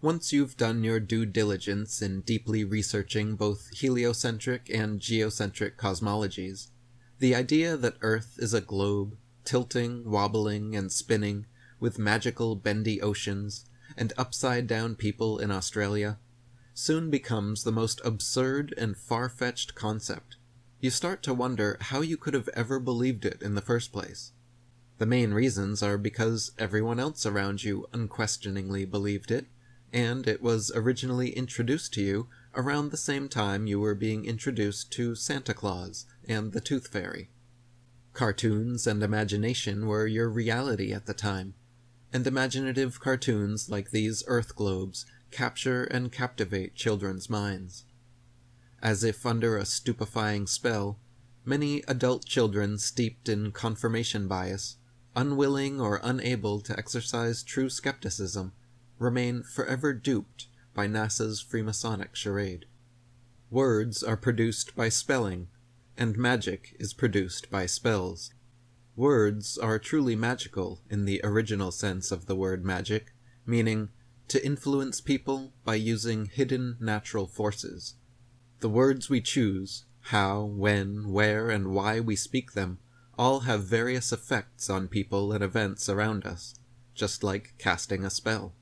Once you've done your due diligence in deeply researching both heliocentric and geocentric cosmologies, the idea that Earth is a globe, tilting, wobbling, and spinning, with magical bendy oceans, and upside-down people in Australia, soon becomes the most absurd and far-fetched concept. You start to wonder how you could have ever believed it in the first place. The main reasons are because everyone else around you unquestioningly believed it, and it was originally introduced to you around the same time you were being introduced to Santa Claus and the Tooth Fairy. Cartoons and imagination were your reality at the time, and imaginative cartoons like these Earth globes capture and captivate children's minds. As if under a stupefying spell, many adult children steeped in confirmation bias, unwilling or unable to exercise true skepticism, remain forever duped by NASA's Freemasonic charade. Words are produced by spelling, and magic is produced by spells. Words are truly magical in the original sense of the word magic, meaning to influence people by using hidden natural forces. The words we choose, how, when, where, and why we speak them, all have various effects on people and events around us, just like casting a spell.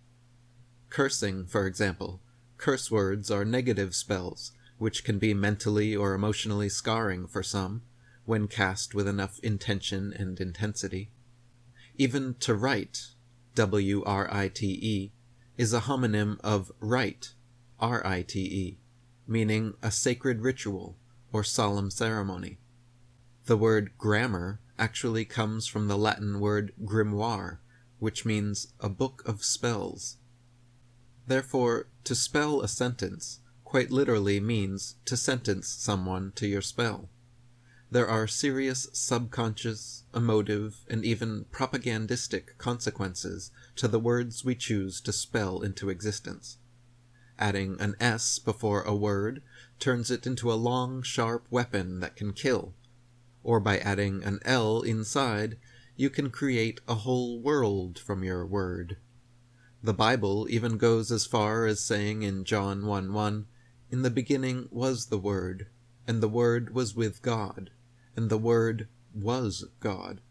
Cursing, for example, curse words are negative spells, which can be mentally or emotionally scarring for some, when cast with enough intention and intensity. Even to write, W-R-I-T-E, is a homonym of rite, R-I-T-E, meaning a sacred ritual or solemn ceremony. The word grammar actually comes from the Latin word grimoire, which means a book of spells. Therefore, to spell a sentence quite literally means to sentence someone to your spell. There are serious subconscious, emotive, and even propagandistic consequences to the words we choose to spell into existence. Adding an S before a word turns it into a long, sharp weapon that can kill. Or by adding an L inside, you can create a whole world from your word. The Bible even goes as far as saying in John 1:1, "In the beginning was the Word, and the Word was with God, and the Word was God."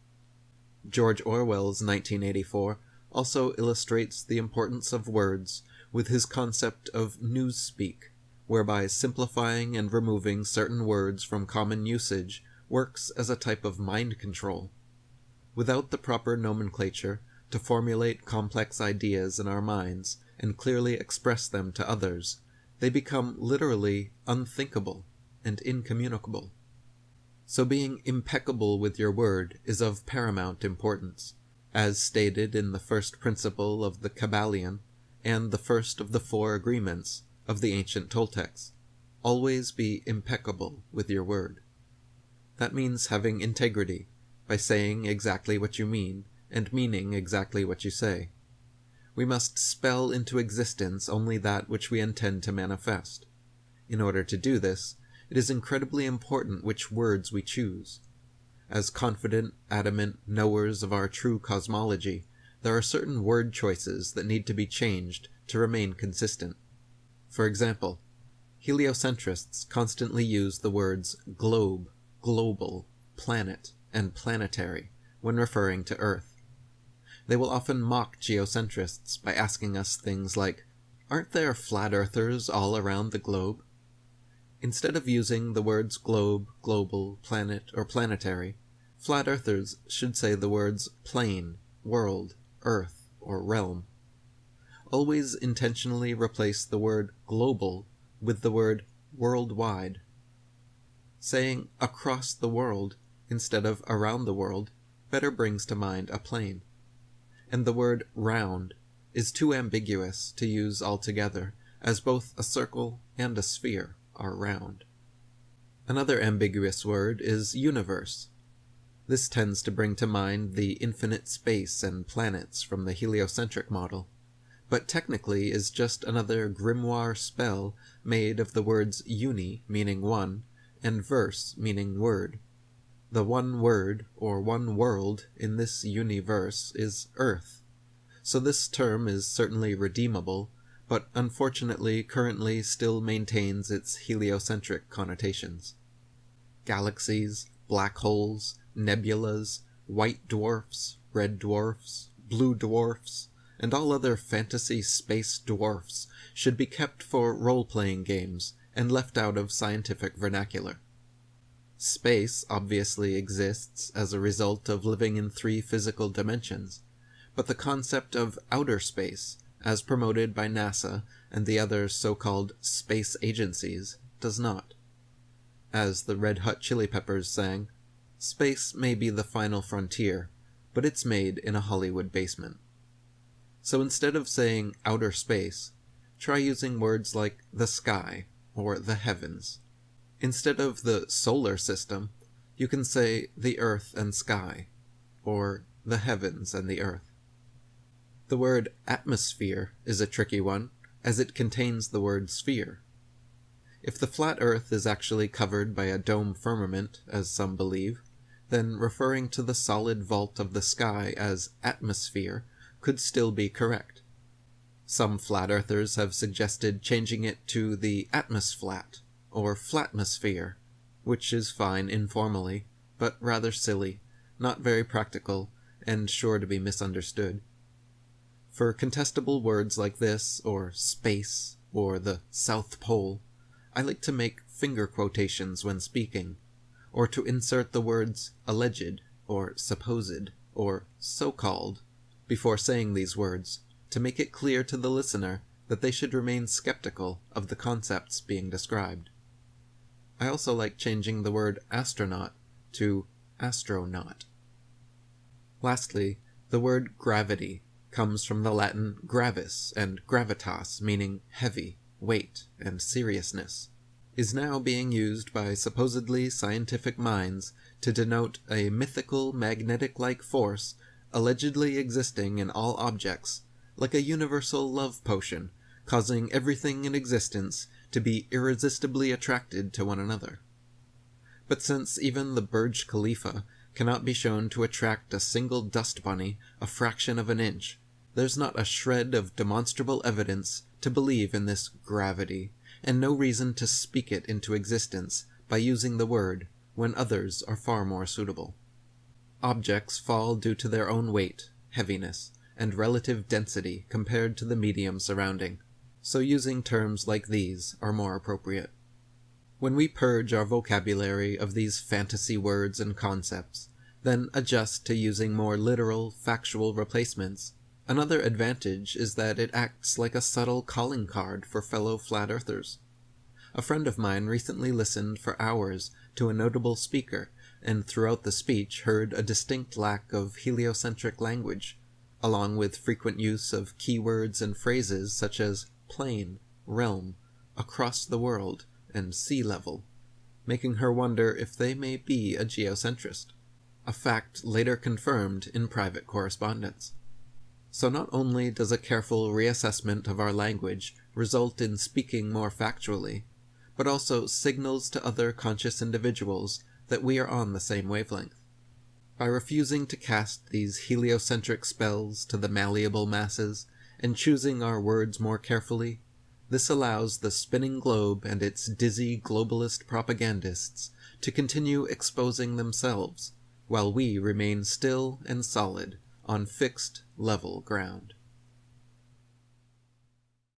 George Orwell's 1984 also illustrates the importance of words with his concept of newspeak, whereby simplifying and removing certain words from common usage works as a type of mind control. Without the proper nomenclature to formulate complex ideas in our minds and clearly express them to others, they become literally unthinkable and incommunicable. So being impeccable with your word is of paramount importance, as stated in the first principle of the Kabbalion and the first of the 4 agreements of the ancient Toltecs. Always be impeccable with your word. That means having integrity, by saying exactly what you mean, and meaning exactly what you say. We must spell into existence only that which we intend to manifest. In order to do this, it is incredibly important which words we choose. As confident, adamant knowers of our true cosmology, there are certain word choices that need to be changed to remain consistent. For example, heliocentrists constantly use the words globe, global, planet, and planetary when referring to Earth. They will often mock geocentrists by asking us things like, "Aren't there flat earthers all around the globe?" Instead of using the words globe, global, planet, or planetary, flat earthers should say the words plane, world, earth, or realm. Always intentionally replace the word global with the word worldwide. Saying across the world instead of around the world better brings to mind a plane. And the word round is too ambiguous to use altogether, as both a circle and a sphere are round. Another ambiguous word is universe. This tends to bring to mind the infinite space and planets from the heliocentric model, but technically is just another grimoire spell made of the words uni, meaning one, and verse, meaning word. The one word, or one world, in this universe is Earth. So this term is certainly redeemable, but unfortunately currently still maintains its heliocentric connotations. Galaxies, black holes, nebulas, white dwarfs, red dwarfs, blue dwarfs, and all other fantasy space dwarfs should be kept for role-playing games and left out of scientific vernacular. Space obviously exists as a result of living in 3 physical dimensions, but the concept of outer space, as promoted by NASA and the other so-called space agencies, does not. As the Red Hot Chili Peppers sang, "Space may be the final frontier, but it's made in a Hollywood basement." So instead of saying outer space, try using words like the sky or the heavens. Instead of the solar system, you can say the earth and sky, or the heavens and the earth. The word atmosphere is a tricky one, as it contains the word sphere. If the flat earth is actually covered by a dome firmament, as some believe, then referring to the solid vault of the sky as atmosphere could still be correct. Some flat earthers have suggested changing it to the atmosflat, or flatmosphere, which is fine informally, but rather silly, not very practical, and sure to be misunderstood. For contestable words like this, or space, or the South Pole, I like to make finger quotations when speaking, or to insert the words alleged, or supposed, or so-called, before saying these words, to make it clear to the listener that they should remain skeptical of the concepts being described. I also like changing the word astronaut to astronaut. Lastly, the word gravity comes from the Latin gravis and gravitas, meaning heavy, weight, and seriousness, is now being used by supposedly scientific minds to denote a mythical magnetic-like force allegedly existing in all objects, like a universal love potion, causing everything in existence to be irresistibly attracted to one another. But since even the Burj Khalifa cannot be shown to attract a single dust bunny a fraction of an inch, there's not a shred of demonstrable evidence to believe in this gravity, and no reason to speak it into existence by using the word when others are far more suitable. Objects fall due to their own weight, heaviness, and relative density compared to the medium surrounding, so using terms like these are more appropriate. When we purge our vocabulary of these fantasy words and concepts, then adjust to using more literal, factual replacements, another advantage is that it acts like a subtle calling card for fellow flat earthers. A friend of mine recently listened for hours to a notable speaker, and throughout the speech heard a distinct lack of heliocentric language, along with frequent use of keywords and phrases such as plane, realm, across the world, and sea level, making her wonder if they may be a geocentrist, a fact later confirmed in private correspondence. So not only does a careful reassessment of our language result in speaking more factually, but also signals to other conscious individuals that we are on the same wavelength. By refusing to cast these heliocentric spells to the malleable masses, and choosing our words more carefully, this allows the spinning globe and its dizzy globalist propagandists to continue exposing themselves, while we remain still and solid on fixed, level ground.